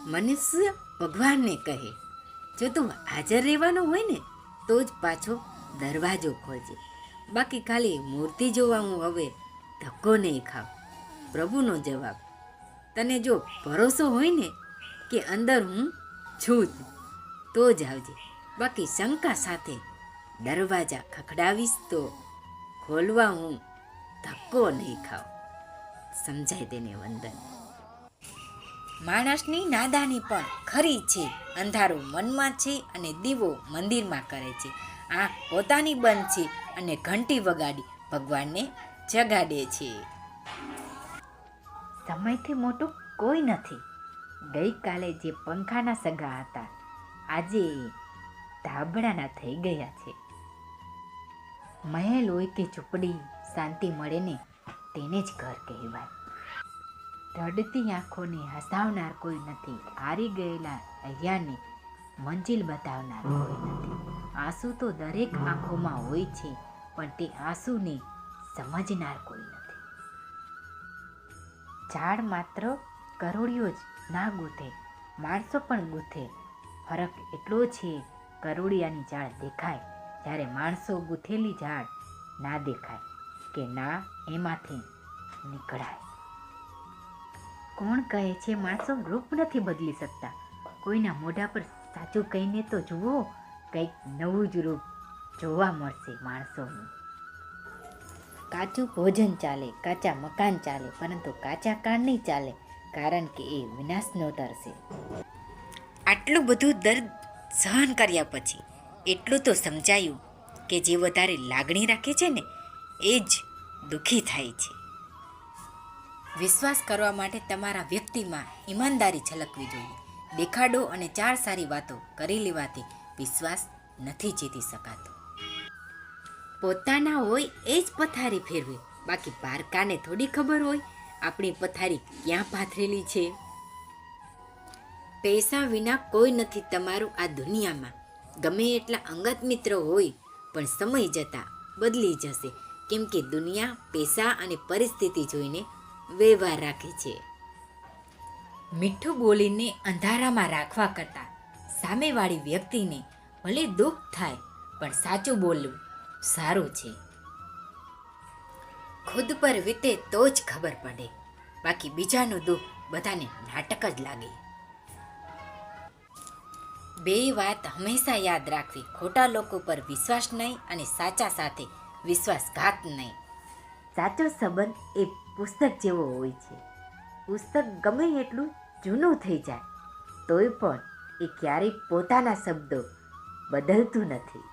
મનુષ્ય ભગવાનને કહે, જો તું હાજર રહેવાનો હોય ને તો જ પાછો દરવાજો ખોલજે, બાકી ખાલી મૂર્તિ જોવા હું હવે ધક્કો નહીં ખાવ. પ્રભુનો જવાબ, તને જો ભરોસો હોય ને કે અંદર હું છું તો જ આવજે, બાકી શંકા સાથે દરવાજા ખખડાવીશ તો ખોલવા હું ધક્કો નહીં ખાવ. સમજાય તેને વંદન. માણસની નાદાની પણ ખરી છે. અંધારું મનમાં છે અને દીવો મંદિરમાં કરે છે. આંખ પોતાની બંધ છે અને ઘંટી વગાડી ભગવાનને જગાડે છે. સમયથી મોટું કોઈ નથી. ગઈકાલે જે પંખાના સગા હતા આજે ધાબળાના થઈ ગયા છે. મહેલ હોય કે ઝૂંપડી, શાંતિ મળે ને તેને જ ઘર કહેવાય. રડતી આંખોને હસાવનાર કોઈ નથી. હારી ગયેલા હૈયાને મંજિલ બતાવનાર કોઈ નથી. આંસુ તો દરેક આંખોમાં હોય છે, પણ તે આંસુને સમજનાર કોઈ નથી. ઝાડ માત્ર કરોળિયો જ ના ગૂંથે, માણસો પણ ગૂંથે. ફરક એટલો છે, કરોળિયાની ઝાડ દેખાય જ્યારે માણસો ગૂંથેલી ઝાડ ના દેખાય કે ના એમાંથી નીકળાય. કોણ કહે છે માણસો રૂપ નથી બદલી શકતા? કોઈના મોઢા પર સાચું કહીને તો જુઓ, કંઈક નવું જ રૂપ જોવા મળશે માણસોનું. કાચું ભોજન ચાલે, કાચા મકાન ચાલે, પરંતુ કાચા કાન નહીં ચાલે, કારણ કે એ વિનાશનો તરસે. આટલું બધું દર્દ સહન કર્યા પછી એટલું તો સમજાયું કે જે વધારે લાગણી રાખે છે ને એ જ દુઃખી થાય છે. વિશ્વાસ કરવા માટે તમારા વ્યક્તિમાં ઈમાનદારી છલકવી જોઈએ. દેખાડો અને ચાર સારી વાતો કરી લેવાથી વિશ્વાસ નથી જીતી શકાતો. પોતાના હોય એ જ પથારી ફેરવે, બાકી પારકાને થોડી ખબર હોય આપણી પથારી ક્યાં પાથરેલી છે. પૈસા વિના કોઈ નથી તમારું આ દુનિયામાં. ગમે એટલા અંગત મિત્રો હોય પણ સમય જતાં બદલી જશે, કેમ કે દુનિયા પૈસા અને પરિસ્થિતિ જોઈને વ્યવહાર રાખે છે. મીઠું બોલીને અંધારામાં રાખવા કરતાં સામેવાળી વ્યક્તિને ભલે દુઃખ થાય પણ સાચું બોલવું સારું છે. ખુદ પર વીતે તો જ ખબર પડે, બાકી બીજાનું દુઃખ બધાને નાટક જ લાગે. બે વાત હંમેશા યાદ રાખવી, ખોટા લોકો પર વિશ્વાસ નહીં અને સાચા સાથે વિશ્વાસઘાત નહીં. સાચો સંબંધ એ પુસ્તક જેવો હોય છે. પુસ્તક ગમે એટલું જૂનું થઈ જાય તોય પણ એ ક્યારેય પોતાના શબ્દો બદલતું નથી.